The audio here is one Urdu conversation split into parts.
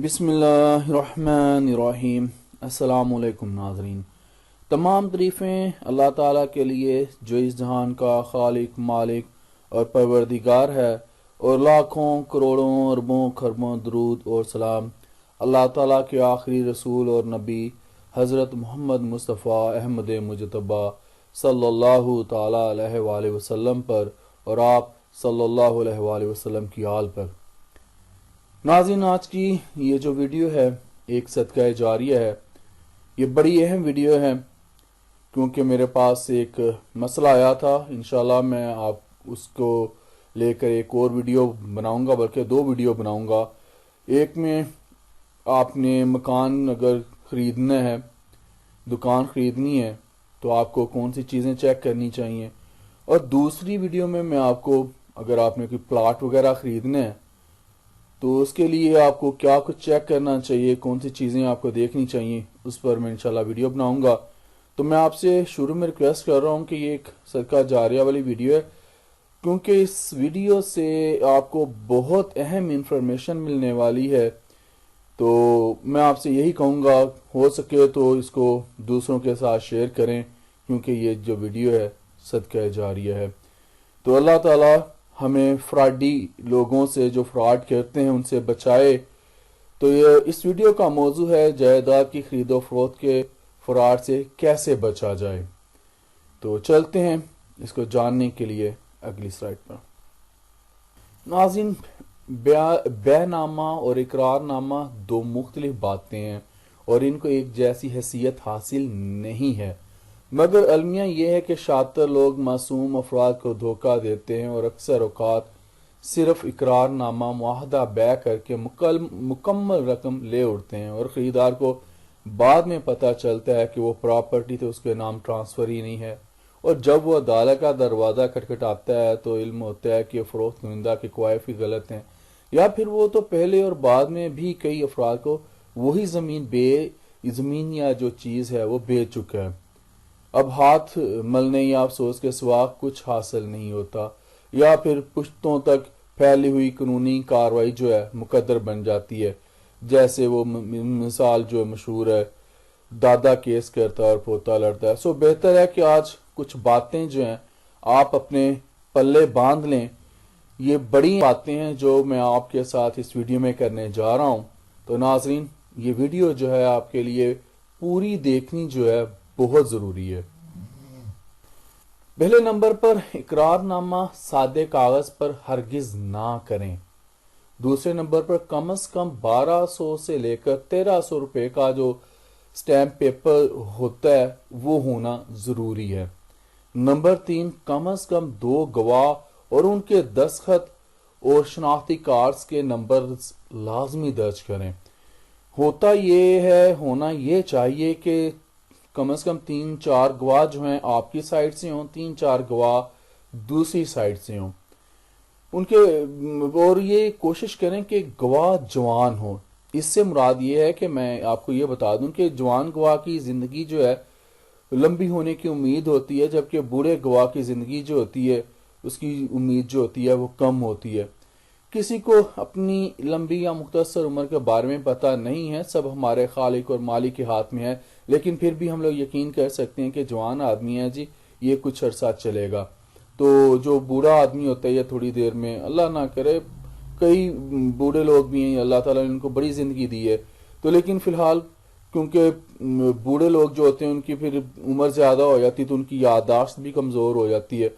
بسم اللہ الرحمن الرحیم۔ السلام علیکم ناظرین۔ تمام تعریفیں اللہ تعالیٰ کے لیے جو اس جہان کا خالق، مالک اور پروردگار ہے، اور لاکھوں کروڑوں اربوں خربوں درود اور سلام اللہ تعالیٰ کے آخری رسول اور نبی حضرت محمد مصطفیٰ احمد مجتبیٰ صلی اللہ تعالیٰ علیہ وآلہ وسلم پر اور آپ صلی اللہ علیہ وآلہ وسلم کی آل پر۔ ناظرین، آج کی یہ جو ویڈیو ہے ایک صدقہ جاریہ ہے۔ یہ بڑی اہم ویڈیو ہے کیونکہ میرے پاس ایک مسئلہ آیا تھا۔ انشاءاللہ میں آپ اس کو لے کر ایک اور ویڈیو بناؤں گا، بلکہ دو ویڈیو بناؤں گا۔ ایک میں آپ نے مکان اگر خریدنا ہے، دکان خریدنی ہے، تو آپ کو کون سی چیزیں چیک کرنی چاہیے، اور دوسری ویڈیو میں آپ کو اگر آپ نے کوئی پلاٹ وغیرہ خریدنا ہے تو اس کے لیے آپ کو کیا کچھ چیک کرنا چاہیے، کون سی چیزیں آپ کو دیکھنی چاہیے، اس پر میں انشاءاللہ ویڈیو بناؤں گا۔ تو میں آپ سے شروع میں ریکویسٹ کر رہا ہوں کہ یہ ایک صدقہ جاریہ والی ویڈیو ہے، کیونکہ اس ویڈیو سے آپ کو بہت اہم انفارمیشن ملنے والی ہے۔ تو میں آپ سے یہی کہوں گا، ہو سکے تو اس کو دوسروں کے ساتھ شیئر کریں، کیونکہ یہ جو ویڈیو ہے صدقہ جاریہ ہے۔ تو اللہ تعالیٰ ہمیں فراڈی لوگوں سے، جو فراڈ کرتے ہیں، ان سے بچائے۔ تو یہ اس ویڈیو کا موضوع ہے جائیداد کی خرید و فروخت کے فراڈ سے کیسے بچا جائے۔ تو چلتے ہیں اس کو جاننے کے لیے اگلی سلائیڈ پر۔ ناظرین، بیع نامہ اور اقرار نامہ دو مختلف باتیں ہیں اور ان کو ایک جیسی حیثیت حاصل نہیں ہے، مگر المیہ یہ ہے کہ شاطر لوگ معصوم افراد کو دھوکہ دیتے ہیں اور اکثر اوقات صرف اقرار نامہ معاہدہ بیع کر کے مکمل رقم لے اڑتے ہیں، اور خریدار کو بعد میں پتہ چلتا ہے کہ وہ پراپرٹی تو اس کے نام ٹرانسفر ہی نہیں ہے، اور جب وہ عدالت کا دروازہ کھٹکھٹاتا ہے تو علم ہوتا ہے کہ فروخت کنندہ کے کوائف ہی غلط ہیں، یا پھر وہ تو پہلے اور بعد میں بھی کئی افراد کو وہی زمین یا جو چیز ہے وہ بیچ چکا ہے۔ اب ہاتھ ملنے یا افسوس کے سوا کچھ حاصل نہیں ہوتا، یا پھر پشتوں تک پھیلی ہوئی قانونی کارروائی جو ہے مقدر بن جاتی ہے، جیسے وہ مثال جو مشہور ہے، دادا کیس کرتا ہے اور پوتا لڑتا ہے۔ بہتر ہے کہ آج کچھ باتیں جو ہیں آپ اپنے پلے باندھ لیں۔ یہ بڑی باتیں ہیں جو میں آپ کے ساتھ اس ویڈیو میں کرنے جا رہا ہوں۔ تو ناظرین، یہ ویڈیو جو ہے آپ کے لیے پوری دیکھنی جو ہے بہت ضروری ہے۔ پہلے نمبر پر اقرار نامہ سادے کاغذ پر ہرگز نہ کریں۔ دوسرے نمبر پر کم از کم 1200 سے لے کر 1300 روپے کا جو سٹیمپ پیپر ہوتا ہے وہ ہونا ضروری ہے۔ نمبر 3، کم از کم 2 گواہ اور ان کے دستخط اور شناختی کارڈز کے نمبر لازمی درج کریں۔ ہونا یہ چاہیے کہ کم از کم 3-4 گواہ جو ہیں آپ کی سائٹ سے ہوں، 3-4 گواہ دوسری سائٹ سے ہوں ان کے، اور یہ کوشش کریں کہ گواہ جوان ہو۔ اس سے مراد یہ ہے کہ میں آپ کو یہ بتا دوں کہ جوان گواہ کی زندگی جو ہے لمبی ہونے کی امید ہوتی ہے، جبکہ بوڑھے گواہ کی زندگی جو ہوتی ہے اس کی امید جو ہوتی ہے وہ کم ہوتی ہے۔ کسی کو اپنی لمبی یا مختصر عمر کے بارے میں پتہ نہیں ہے، سب ہمارے خالق اور مالک کے ہاتھ میں ہے، لیکن پھر بھی ہم لوگ یقین کر سکتے ہیں کہ جوان آدمی ہے جی، یہ کچھ عرصہ چلے گا۔ تو جو بوڑھا آدمی ہوتا ہے یہ تھوڑی دیر میں، اللہ نہ کرے، کئی بوڑھے لوگ بھی ہیں اللہ تعالیٰ نے ان کو بڑی زندگی دی ہے، تو لیکن فی الحال کیونکہ بوڑھے لوگ جو ہوتے ہیں ان کی پھر عمر زیادہ ہو جاتی ہے تو ان کی یادداشت بھی کمزور ہو جاتی ہے،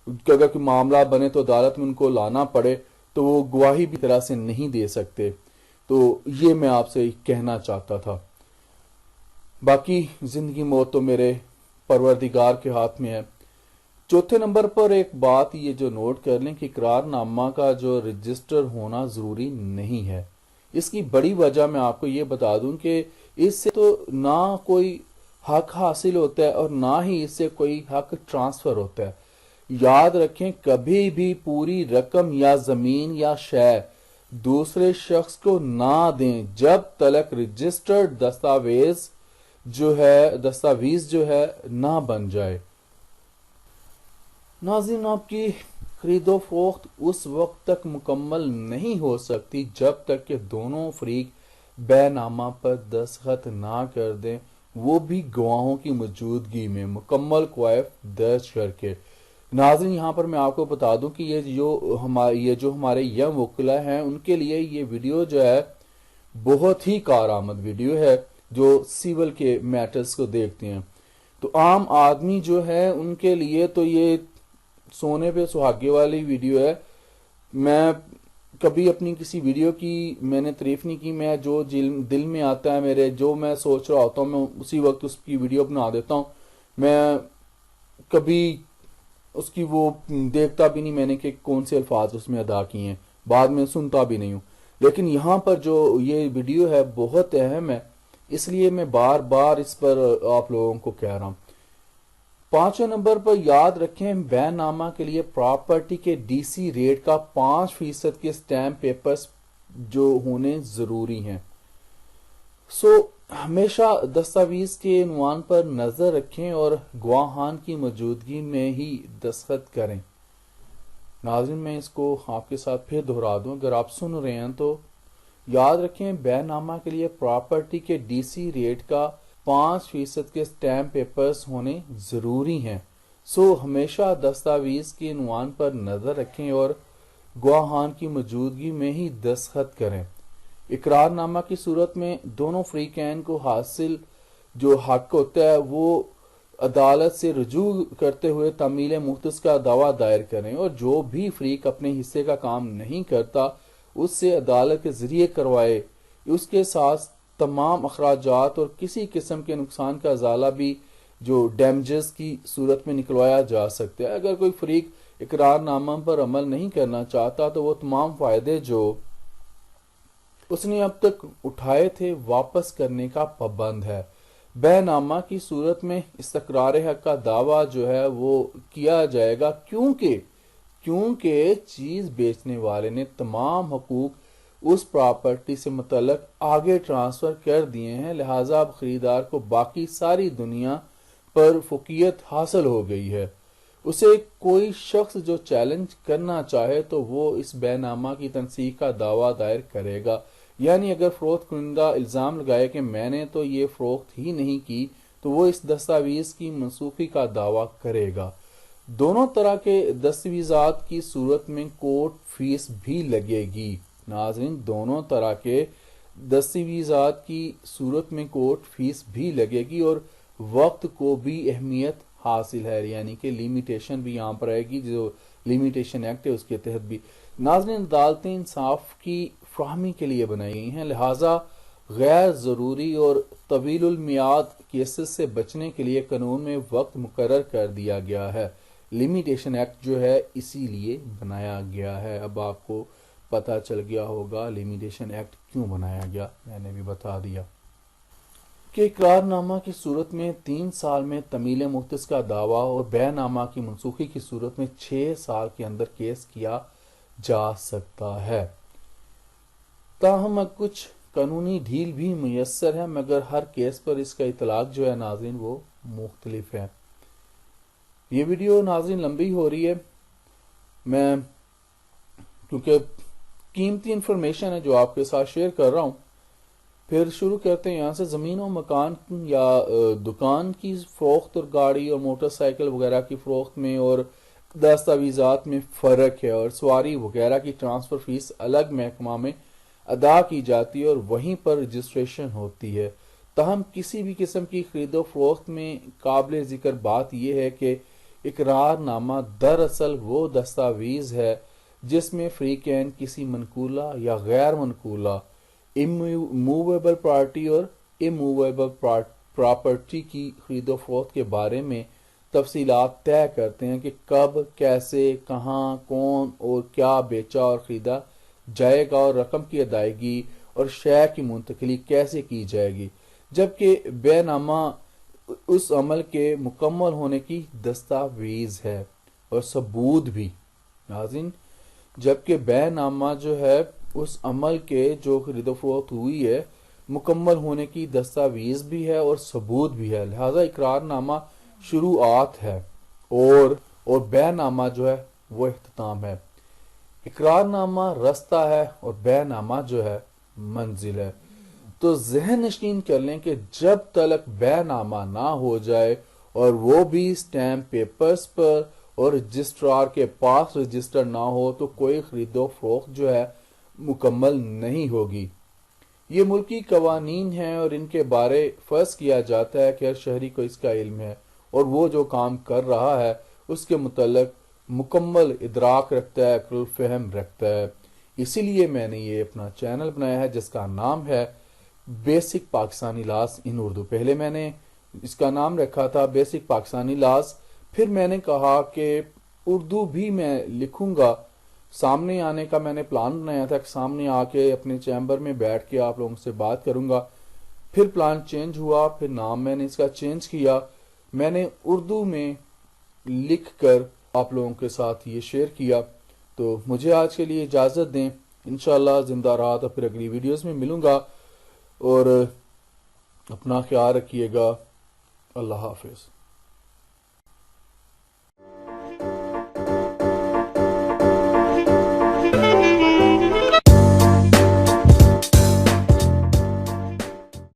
کہ اگر کوئی معاملہ بنے تو عدالت میں ان کو لانا پڑے تو وہ گواہی بھی طرح سے نہیں دے سکتے۔ تو یہ میں آپ سے کہنا چاہتا تھا۔ باقی زندگی موت تو میرے پروردگار کے ہاتھ میں ہے۔ چوتھے نمبر پر ایک بات یہ جو نوٹ کر لیں کہ اقرار نامہ کا جو رجسٹر ہونا ضروری نہیں ہے۔ اس کی بڑی وجہ میں آپ کو یہ بتا دوں کہ اس سے تو نہ کوئی حق حاصل ہوتا ہے اور نہ ہی اس سے کوئی حق ٹرانسفر ہوتا ہے۔ یاد رکھیں، کبھی بھی پوری رقم یا زمین یا شے دوسرے شخص کو نہ دیں جب تلک رجسٹرڈ دستاویز جو ہے نہ بن جائے۔ ناظرین، آپ کی خرید و فروخت اس وقت تک مکمل نہیں ہو سکتی جب تک کہ دونوں فریق بے نامہ پر دستخط نہ کر دیں، وہ بھی گواہوں کی موجودگی میں مکمل کوائف درج کر کے۔ ناظرین یہاں پر میں آپ کو بتا دوں کہ یہ جو ہمارے یم وکلا ہیں ان کے لیے یہ ویڈیو جو ہے بہت ہی کارآمد ویڈیو ہے، جو سیول کے میٹرز کو دیکھتے ہیں۔ تو عام آدمی جو ہے ان کے لیے تو یہ سونے پہ سہاگے والی ویڈیو ہے۔ میں کبھی اپنی کسی ویڈیو کی میں نے تعریف نہیں کی، میں جو دل میں آتا ہے میرے، جو میں سوچ رہا ہوتا ہوں میں اسی وقت اس کی ویڈیو بنا دیتا ہوں۔ میں کبھی اس کی وہ دیکھتا بھی نہیں میں نے کہ کون سے الفاظ اس میں ادا کیے ہیں، بعد میں سنتا بھی نہیں ہوں۔ لیکن یہاں پر جو یہ ویڈیو ہے بہت اہم ہے، اس لیے میں بار بار اس پر آپ لوگوں کو کہہ رہا ہوں۔ 5 نمبر پر یاد رکھیں، بین نامہ کے لیے پراپرٹی کے ڈی سی ریٹ کا 5% کے سٹیمپ پیپرز جو ہونے ضروری ہیں۔ ہمیشہ دستاویز کے عنوان پر نظر رکھیں اور گواہان کی موجودگی میں ہی دستخط کریں۔ ناظرین میں اس کو آپ کے ساتھ پھر دہرا دوں، اگر آپ سن رہے ہیں تو یاد رکھیں، بین نامہ کے لیے پراپرٹی کے ڈی سی ریٹ کا 5% کے سٹیمپ پیپرز ہونے ضروری ہیں۔ ہمیشہ دستاویز کے عنوان پر نظر رکھیں اور گواہان کی موجودگی میں ہی دستخط کریں۔ اقرار نامہ کی صورت میں دونوں فریقین کو حاصل جو حق ہوتا ہے وہ عدالت سے رجوع کرتے ہوئے تعمیل مختص کا دعویٰ دائر کریں، اور جو بھی فریق اپنے حصے کا کام نہیں کرتا اس سے عدالت کے ذریعے کروائے۔ اس کے ساتھ تمام اخراجات اور کسی قسم کے نقصان کا ازالہ بھی جو ڈیمیجز کی صورت میں نکلوایا جا سکتا ہے۔ اگر کوئی فریق اقرار نامہ پر عمل نہیں کرنا چاہتا تو وہ تمام فائدے جو اس نے اب تک اٹھائے تھے واپس کرنے کا پابند ہے۔ بے نامہ کی صورت میں استقرار حق کا دعویٰ جو ہے وہ کیا جائے گا، کیونکہ چیز بیچنے والے نے تمام حقوق اس پراپرٹی سے متعلق آگے ٹرانسفر کر دیے ہیں، لہٰذا اب خریدار کو باقی ساری دنیا پر فوقیت حاصل ہو گئی ہے۔ اسے کوئی شخص جو چیلنج کرنا چاہے تو وہ اس بے نامہ کی تنسیخ کا دعویٰ دائر کرے گا، یعنی اگر فروخت کنندہ الزام لگائے کہ میں نے تو یہ فروخت ہی نہیں کی تو وہ اس دستاویز کی منسوخی کا دعویٰ کرے گا۔ دونوں طرح کے دستاویزات کی صورت میں کورٹ فیس بھی لگے گی۔ ناظرین دونوں طرح کے دستاویزات کی صورت میں کورٹ فیس بھی لگے گی اور وقت کو بھی اہمیت حاصل ہے، یعنی کہ لیمیٹیشن بھی یہاں پر آئے گی، جو لیمیٹیشن ایکٹ ہے اس کے تحت بھی۔ ناظرین عدالتیں انصاف کی فراہمی کے لیے بنائی گئی ہیں، لہٰذا غیر ضروری اور طویل المیعاد کیسز سے بچنے کے لیے قانون میں وقت مقرر کر دیا گیا ہے۔ لیمیٹیشن ایکٹ جو ہے اسی لیے بنایا گیا ہے۔ اب آپ کو پتہ چل گیا ہوگا لیمیٹیشن ایکٹ کیوں بنایا گیا، میں نے بھی بتا دیا کہ اقرار نامہ کی صورت میں 3 سال میں تعمیل مختص کا دعویٰ اور بے نامہ کی منسوخی کی صورت میں 6 سال کے اندر کیس کیا جا سکتا ہے۔ تاہم کچھ قانونی ڈھیل بھی میسر ہے، مگر ہر کیس پر اس کا اطلاق جو ہے ناظرین وہ مختلف ہے۔ یہ ویڈیو ناظرین لمبی ہو رہی ہے، میں کیونکہ قیمتی انفارمیشن ہے جو آپ کے ساتھ شیئر کر رہا ہوں۔ پھر شروع کرتے ہیں یہاں سے۔ زمین و مکان یا دکان کی فروخت اور گاڑی اور موٹر سائیکل وغیرہ کی فروخت میں اور دستاویزات میں فرق ہے، اور سواری وغیرہ کی ٹرانسفر فیس الگ محکمہ میں ادا کی جاتی ہے اور وہیں پر رجسٹریشن ہوتی ہے۔ تاہم کسی بھی قسم کی خرید و فروخت میں قابل ذکر بات یہ ہے کہ اقرار نامہ دراصل وہ دستاویز ہے جس میں فریقین کسی منقولہ یا غیر منقولہ اموویبل پراپرٹی اور اموویبل پراپرٹی کی خرید و فروخت کے بارے میں تفصیلات طے کرتے ہیں کہ کب، کیسے، کہاں، کون اور کیا بیچا اور خریدا جائے گا، اور رقم کی ادائیگی اور شے کی منتقلی کیسے کی جائے گی، جبکہ بے نامہ اس عمل کے مکمل ہونے کی دستاویز ہے اور ثبوت بھی۔ ناظرین جبکہ بے نامہ جو ہے اس عمل کے جو خرید و فروخت ہوئی ہے مکمل ہونے کی دستاویز بھی ہے اور ثبوت بھی ہے، لہذا اقرار نامہ شروعات ہے اور بے نامہ جو ہے وہ اختتام ہے۔ اقرار نامہ رستہ ہے اور بے نامہ جو ہے منزل ہے۔ تو ذہن نشین کر لیں کہ جب تلک بے نامہ نہ ہو جائے اور وہ بھی سٹیمپ پیپرز پر اور رجسٹرار کے پاس رجسٹر نہ ہو تو کوئی خرید و فروخت جو ہے مکمل نہیں ہوگی۔ یہ ملکی قوانین ہیں اور ان کے بارے فرض کیا جاتا ہے کہ ہر شہری کو اس کا علم ہے اور وہ جو کام کر رہا ہے اس کے متعلق مکمل ادراک رکھتا ہے، عقل فہم رکھتا ہے۔ اسی لیے میں نے یہ اپنا چینل بنایا ہے جس کا نام ہے بیسک پاکستانی لاز ان اردو۔ پہلے میں نے اس کا نام رکھا تھا بیسک پاکستانی لاز، پھر میں نے کہا کہ اردو بھی میں لکھوں گا۔ سامنے آنے کا میں نے پلان بنایا تھا کہ سامنے آ کے اپنے چیمبر میں بیٹھ کے آپ لوگوں سے بات کروں گا، پھر پلان چینج ہوا، پھر نام میں نے اس کا چینج کیا، میں نے اردو میں لکھ کر آپ لوگوں کے ساتھ یہ شیئر کیا۔ تو مجھے آج کے لیے اجازت دیں، انشاءاللہ زندہ رہا تو پھر اگلی ویڈیوز میں ملوں گا، اور اپنا خیال رکھیے گا۔ اللہ حافظ۔